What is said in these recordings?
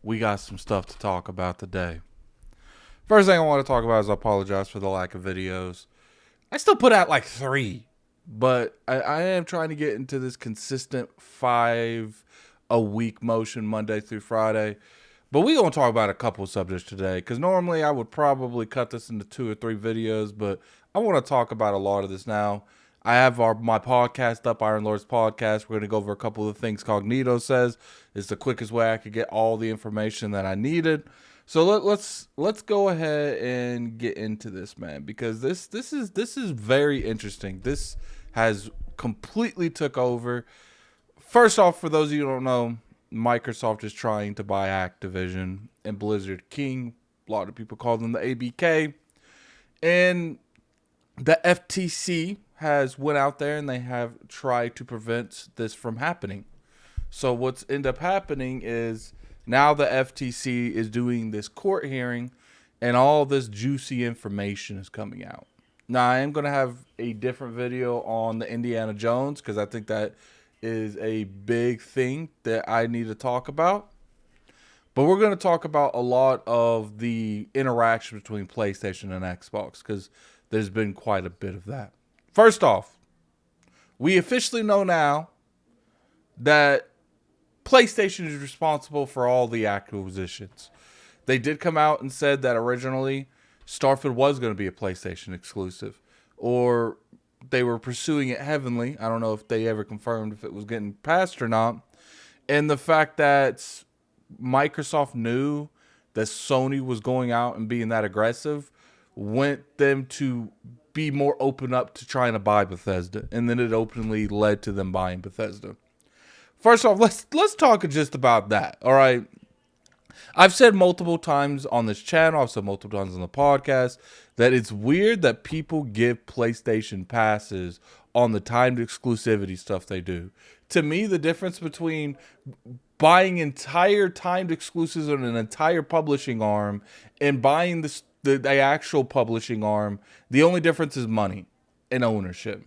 we got some stuff to talk about today. First thing I want to talk about is I apologize for the lack of videos. I still put out like 3, but I am trying to get into this consistent 5-a-week motion Monday through Friday. But we're going to talk about a couple of subjects today because normally I would probably cut this into 2 or 3 videos, but I want to talk about a lot of this now. I have my podcast up, Iron Lord's Podcast. We're going to go over a couple of things Cognito says. It's the quickest way I could get all the information that I needed. So let's go ahead and get into this, man, because this is very interesting. This has completely took over. First off, for those of you who don't know, Microsoft is trying to buy Activision and Blizzard King. A lot of people call them the ABK. And the FTC has went out there and they have tried to prevent this from happening. So what's ended up happening is now the FTC is doing this court hearing and all this juicy information is coming out. Now, I am going to have a different video on the Indiana Jones because I think that is a big thing that I need to talk about. But we're going to talk about a lot of the interaction between PlayStation and Xbox because there's been quite a bit of that. First off, we officially know now that PlayStation is responsible for all the acquisitions. They did come out and said that originally Starfield was going to be a PlayStation exclusive, or they were pursuing it heavily. I don't know if they ever confirmed if it was getting passed or not. And the fact that Microsoft knew that Sony was going out and being that aggressive went them to be more open up to trying to buy Bethesda. And then it openly led to them buying Bethesda. First off, let's talk just about that, all right? I've said multiple times on this channel, I've said multiple times on the podcast, that it's weird that people give PlayStation passes on the timed exclusivity stuff they do. To me, the difference between buying entire timed exclusives on an entire publishing arm and buying the actual publishing arm, the only difference is money and ownership.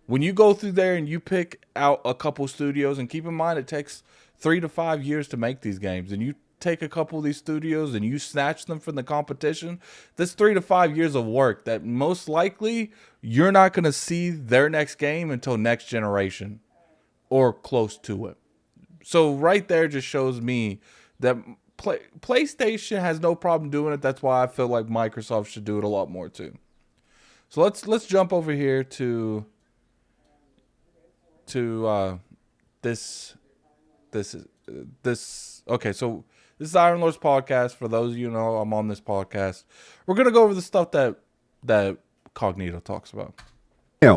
When you go through there and you pick out a couple studios, and keep in mind it takes 3 to 5 years to make these games, and you take a couple of these studios and you snatch them from the competition, that's 3 to 5 years of work that most likely you're not going to see their next game until next generation or close to it. So right there just shows me that PlayStation has no problem doing it. That's why I feel like Microsoft should do it a lot more too. So let's jump over here to this. Okay, so this is Iron Lord's Podcast. For those of you who know, I'm on this podcast. We're gonna go over the stuff that Cognito talks about.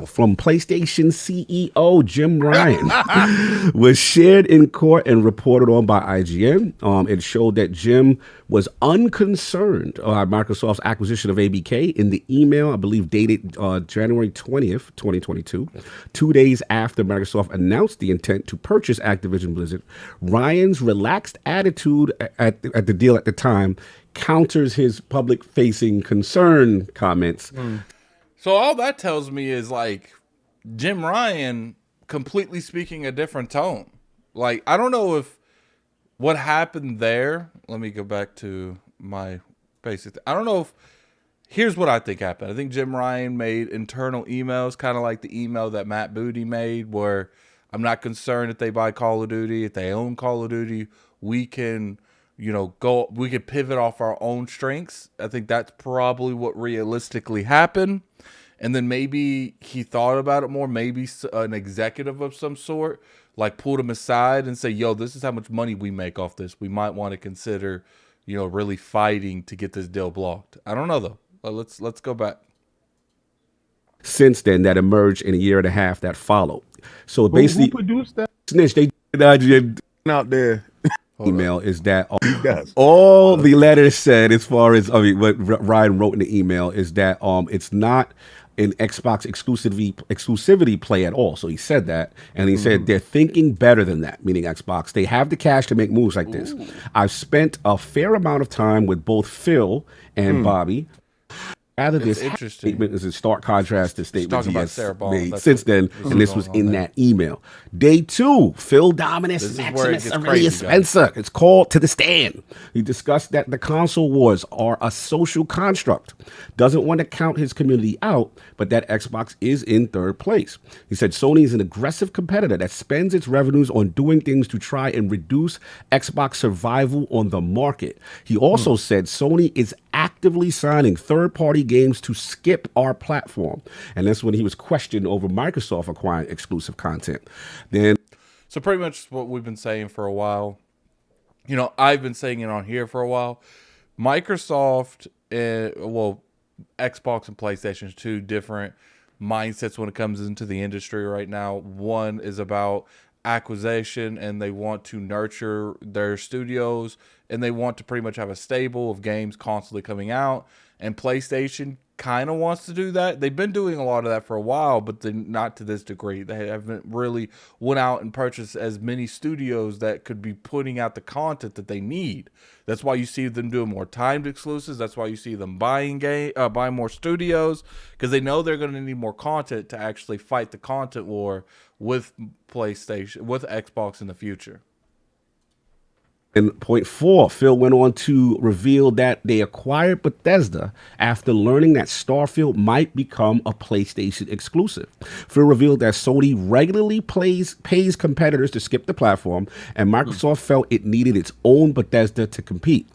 From PlayStation CEO Jim Ryan was shared in court and reported on by IGN. It showed that Jim was unconcerned about Microsoft's acquisition of ABK in the email, I believe, dated January 20th, 2022, 2 days after Microsoft announced the intent to purchase Activision Blizzard. Ryan's relaxed attitude at the deal at the time counters his public-facing concern comments. So all that tells me is like Jim Ryan completely speaking a different tone. Like, I don't know if what happened there. Let me go back to my basic. I don't know if here's what I think happened. I think Jim Ryan made internal emails, kind of like the email that Matt Booty made, where I'm not concerned if they buy Call of Duty. If they own Call of Duty, we can, we can pivot off our own strengths. I think that's probably what realistically happened. And then maybe he thought about it more. Maybe an executive of some sort like pulled him aside and say, yo, this is how much money we make off this. We might want to consider, really fighting to get this deal blocked. I don't know, though. Let's go back. Since then, that emerged in a year and a half that followed. So basically, who produced that? Snitch, they Out there. email is that all the letters said, as far as what Ryan wrote in the email, is that it's not an Xbox exclusivity play at all. So he said that, and he said they're thinking better than that, meaning Xbox. They have the cash to make moves like this. I've spent a fair amount of time with both Phil and Bobby. Rather, It's this interesting. statement is in stark contrast to statements talking he about has Sarah Ball. made That's since what then, was and this going was on in there. that email. Day 2, Phil Dominus This is where it Maximus gets Aurelius crazy, guys. Spencer is called to the stand. He discussed that the console wars are a social construct. Doesn't want to count his community out, but that Xbox is in third place. He said Sony is an aggressive competitor that spends its revenues on doing things to try and reduce Xbox survival on the market. He also said Sony is actively signing third-party games to skip our platform. And that's when he was questioned over Microsoft acquiring exclusive content. Then So pretty much what we've been saying for a while. You know, I've been saying it on here for a while. Microsoft, Xbox and PlayStation are two different mindsets when it comes into the industry right now. One is about acquisition, and they want to nurture their studios, and they want to pretty much have a stable of games constantly coming out. And PlayStation kind of wants to do that. They've been doing a lot of that for a while, but not to this degree. They haven't really went out and purchased as many studios that could be putting out the content that they need. That's why you see them doing more timed exclusives. That's why you see them buying more studios, because they know they're going to need more content to actually fight the content war with PlayStation, with Xbox in the future. in point 4, Phil went on to reveal that they acquired Bethesda after learning that Starfield might become a PlayStation exclusive. Phil revealed that Sony regularly pays competitors to skip the platform, and Microsoft felt it needed its own Bethesda to compete.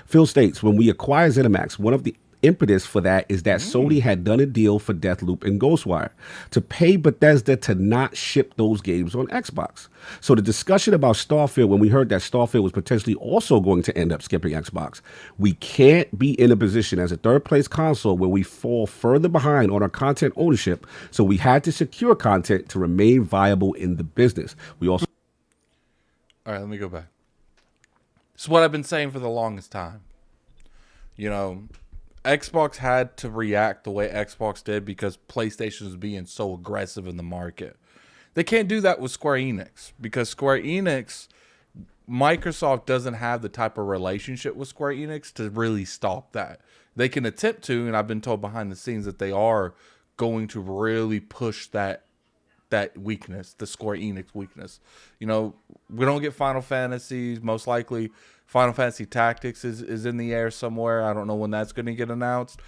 Phil states, when we acquired ZeniMax, one of the impetus for that is that Sony had done a deal for Deathloop and Ghostwire to pay Bethesda to not ship those games on Xbox. So the discussion about Starfield, when we heard that Starfield was potentially also going to end up skipping Xbox, we can't be in a position as a third place console where we fall further behind on our content ownership. So we had to secure content to remain viable in the business. We also... All right, let me go back. It's what I've been saying for the longest time. You know, Xbox had to react the way Xbox did because PlayStation was being so aggressive in the market. They can't do that with Square Enix because Square Enix, Microsoft doesn't have the type of relationship with Square Enix to really stop that. They can attempt to, and I've been told behind the scenes that they are going to really push that weakness, the Square Enix weakness. You know, we don't get Final Fantasies. Most likely, Final Fantasy Tactics is in the air somewhere. I don't know when that's going to get announced.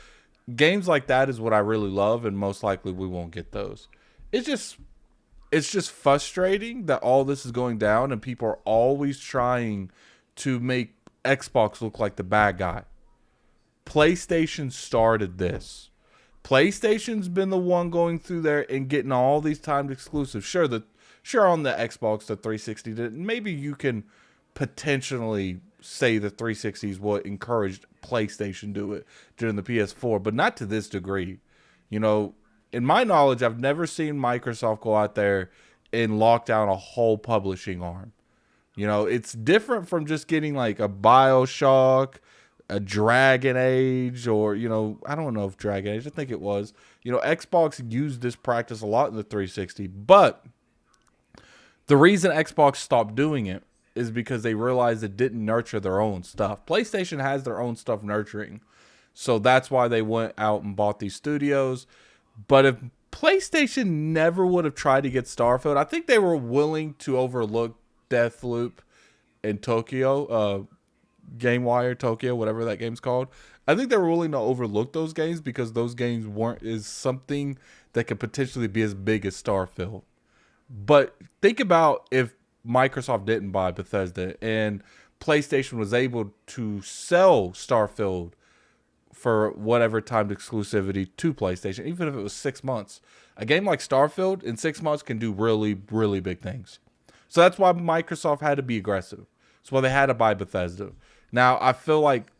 Games like that is what I really love, and most likely we won't get those. It's just frustrating that all this is going down, and people are always trying to make Xbox look like the bad guy. PlayStation started this. PlayStation's been the one going through there and getting all these timed exclusives. Sure, on the Xbox, the 360 did. Maybe you can potentially say the 360 is what encouraged PlayStation do it during the PS4, but not to this degree. You know, in my knowledge, I've never seen Microsoft go out there and lock down a whole publishing arm. You know, it's different from just getting like a BioShock, a Dragon Age, or, you know, I don't know if Dragon Age, I think it was. You know, Xbox used this practice a lot in the 360, but the reason Xbox stopped doing it is because they realized it didn't nurture their own stuff. PlayStation has their own stuff nurturing, so that's why they went out and bought these studios. But if PlayStation never would have tried to get Starfield, I think they were willing to overlook Deathloop and Tokyo, GameWire Tokyo, whatever that game's called. I think they were willing to overlook those games because those games is something that could potentially be as big as Starfield. But think about if Microsoft didn't buy Bethesda and PlayStation was able to sell Starfield for whatever timed exclusivity to PlayStation, even if it was 6 months. A game like Starfield in 6 months can do really, really big things. So that's why Microsoft had to be aggressive. That's why they had to buy Bethesda. Now, I feel like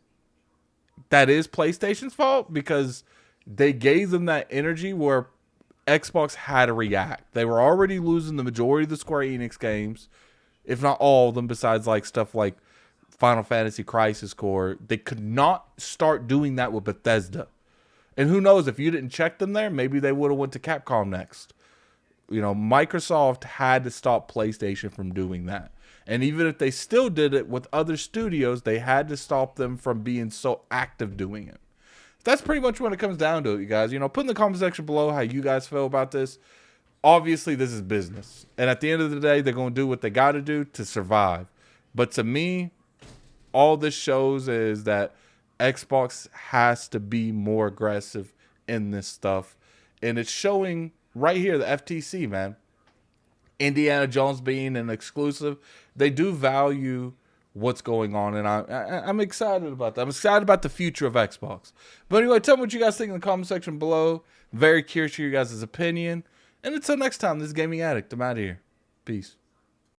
that is PlayStation's fault because they gave them that energy where Xbox had to react. They were already losing the majority of the Square Enix games, if not all of them, besides like stuff like Final Fantasy Crisis Core. They could not start doing that with Bethesda. And who knows, if you didn't check them there, maybe they would have went to Capcom next. You know, Microsoft had to stop PlayStation from doing that. And even if they still did it with other studios, they had to stop them from being so active doing it. that's pretty much when it comes down to it, you guys. You know, put in the comment section below how you guys feel about this. Obviously, this is business. And at the end of the day, they're going to do what they got to do to survive. But to me, all this shows is that Xbox has to be more aggressive in this stuff. And it's showing right here, the FTC, man. Indiana Jones being an exclusive, they do value what's going on, and I'm excited about that. I'm excited about the future of Xbox. But anyway, tell me what you guys think in the comment section below. Very curious to your guys' opinion. And until next time, this is Gaming Addict. I'm out of here. Peace.